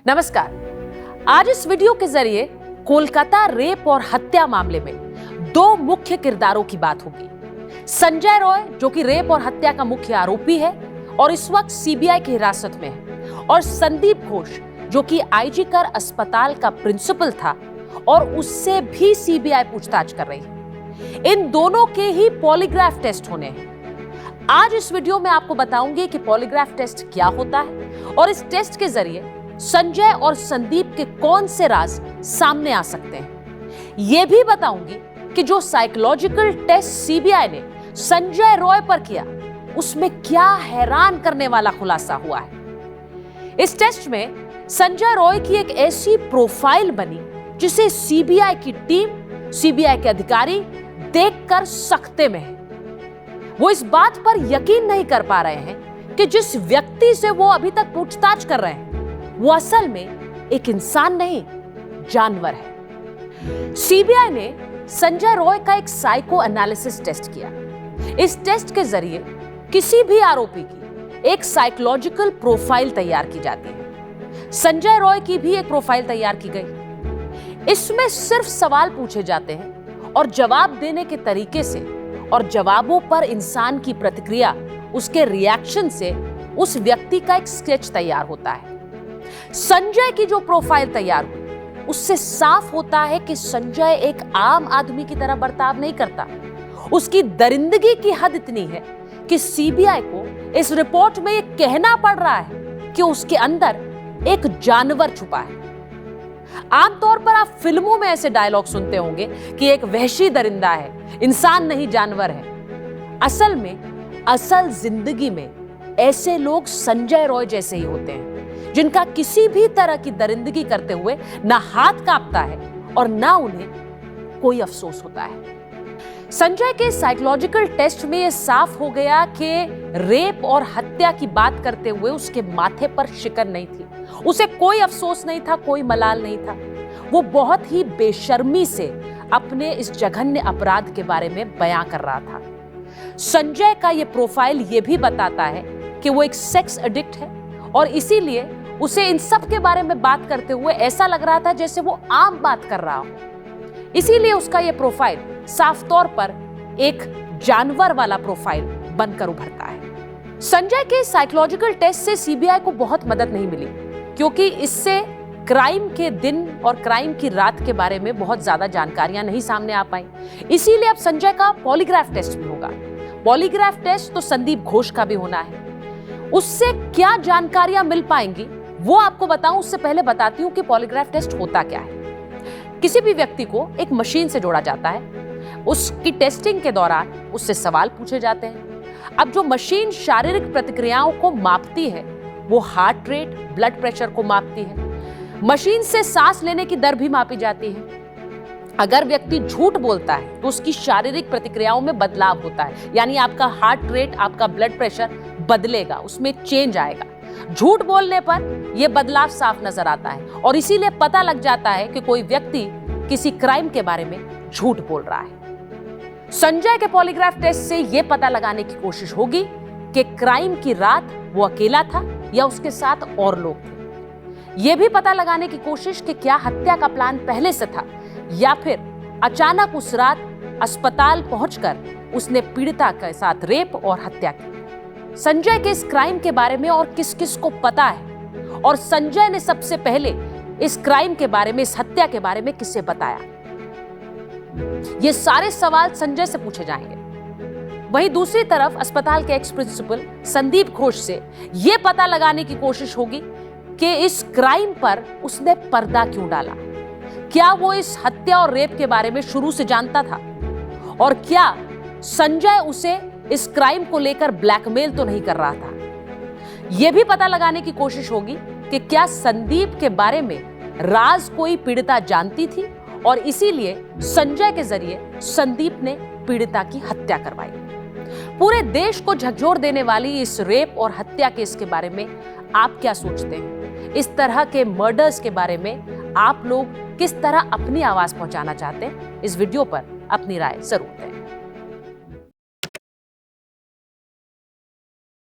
नमस्कार। आज इस वीडियो के जरिए कोलकाता रेप और हत्या मामले में दो मुख्य किरदारों की बात होगी। संजय रॉय, जो कि रेप और हत्या का मुख्य आरोपी है और इस वक्त सीबीआई की हिरासत में है, और संदीप घोष, जो कि आईजी कर अस्पताल का प्रिंसिपल था और उससे भी सीबीआई पूछताछ कर रही है। इन दोनों के ही पॉलीग्राफ टेस्ट होने हैं। आज इस वीडियो में आपको बताऊंगी कि पॉलीग्राफ टेस्ट क्या होता है और इस टेस्ट के जरिए संजय और संदीप के कौन से राज सामने आ सकते हैं। यह भी बताऊंगी कि जो साइकोलॉजिकल टेस्ट सीबीआई ने संजय रॉय पर किया, उसमें क्या हैरान करने वाला खुलासा हुआ है। इस टेस्ट में संजय रॉय की एक ऐसी प्रोफाइल बनी जिसे सीबीआई की टीम, सीबीआई के अधिकारी देखकर सकते में है। वो इस बात पर यकीन नहीं कर पा रहे हैं कि जिस व्यक्ति से वो अभी तक पूछताछ कर रहे हैं, वो असल में एक इंसान नहीं, जानवर है। सीबीआई ने संजय रॉय का एक साइको एनालिसिस टेस्ट किया। इस टेस्ट के जरिए किसी भी आरोपी की एक साइकोलॉजिकल प्रोफाइल तैयार की जाती है। संजय रॉय की भी एक प्रोफाइल तैयार की गई। इसमें सिर्फ सवाल पूछे जाते हैं और जवाब देने के तरीके से और जवाबों पर इंसान की प्रतिक्रिया, उसके रिएक्शन से उस व्यक्ति का एक स्केच तैयार होता है। संजय की जो प्रोफाइल तैयार हुई, उससे साफ होता है कि संजय एक आम आदमी की तरह बर्ताव नहीं करता। उसकी दरिंदगी की हद इतनी है कि सीबीआई को इस रिपोर्ट में यह कहना पड़ रहा है कि उसके अंदर एक जानवर छुपा है। आमतौर पर आप फिल्मों में ऐसे डायलॉग सुनते होंगे कि एक वहशी दरिंदा है, इंसान नहीं जानवर है। असल में असल जिंदगी में ऐसे लोग संजय रॉय जैसे ही होते हैं, जिनका किसी भी तरह की दरिंदगी करते हुए ना हाथ कांपता है और ना उन्हें कोई अफसोस होता है। संजय के साइकोलॉजिकल टेस्ट में यह साफ हो गया कि रेप और हत्या की बात करते हुए उसके माथे पर शिकन नहीं थी। उसे कोई अफसोस नहीं था, कोई मलाल नहीं था। वो बहुत ही बेशर्मी से अपने इस जघन्य अपराध के बारे में बयां कर रहा था। संजय का ये प्रोफाइल ये भी बताता है कि वो एक सेक्स एडिक्ट है और इसीलिए उसे इन सब के बारे में बात करते हुए ऐसा लग रहा था जैसे वो आम बात कर रहा हो। इसीलिए उसका ये प्रोफाइल साफ तौर पर एक जानवर वाला प्रोफाइल बनकर उभरता है। संजय के साइकोलॉजिकल टेस्ट से सीबीआई को बहुत मदद नहीं मिली, क्योंकि इससे क्राइम के दिन और क्राइम की रात के बारे में बहुत ज्यादा जानकारियां नहीं सामने आ पाई। इसीलिए अब संजय का पॉलीग्राफ टेस्ट भी होगा। पॉलीग्राफ टेस्ट तो संदीप घोष का भी होना है। उससे क्या जानकारियां मिल पाएंगी वो आपको बताऊं, उससे पहले बताती हूं कि पॉलीग्राफ टेस्ट होता क्या है। किसी भी व्यक्ति को एक मशीन से जोड़ा जाता है। उसकी टेस्टिंग के दौरान उससे सवाल पूछे जाते हैं। अब जो मशीन शारीरिक प्रतिक्रियाओं को मापती है, वो हार्ट रेट, ब्लड प्रेशर को मापती है। मशीन से सांस लेने की दर भी मापी जाती है। अगर व्यक्ति झूठ बोलता है तो उसकी शारीरिक प्रतिक्रियाओं में बदलाव होता है, यानी आपका हार्ट रेट, आपका ब्लड प्रेशर बदलेगा, उसमें चेंज आएगा। झूठ बोलने पर यह बदलाव साफ नजर आता है और इसीलिए पता लग जाता है कि कोई व्यक्ति किसी क्राइम के बारे में झूठ बोल रहा है। संजय के पॉलीग्राफ टेस्ट से यह पता लगाने की कोशिश होगी कि क्राइम की रात वो अकेला था या उसके साथ और लोग थे। यह भी पता लगाने की कोशिश कि क्या हत्या का प्लान पहले से था या फिर अचानक उस रात अस्पताल पहुंचकर उसने पीड़िता के साथ रेप और हत्या की। संजय के इस क्राइम के बारे में और किस किस को पता है और संजय ने सबसे पहले इस क्राइम के बारे में, इस हत्या के बारे में किसे बताया, ये सारे सवाल संजय से पूछे जाएंगे। वहीं दूसरी तरफ अस्पताल के एक्स प्रिंसिपल संदीप घोष से यह पता लगाने की कोशिश होगी कि इस क्राइम पर उसने पर्दा क्यों डाला। क्या वो इस हत्या और रेप के बारे में शुरू से जानता था और क्या संजय उसे इस क्राइम को लेकर ब्लैकमेल तो नहीं कर रहा था। यह भी पता लगाने की कोशिश होगी कि क्या संदीप के बारे में राज कोई पीड़िता जानती थी और इसीलिए संजय के जरिए संदीप ने पीड़िता की हत्या करवाई। पूरे देश को झकझोर देने वाली इस रेप और हत्या केस के बारे में आप क्या सोचते हैं? इस तरह के मर्डर्स के बारे में आप लोग किस तरह अपनी आवाज पहुंचाना चाहते हैं? इस वीडियो पर अपनी राय जरूर दें।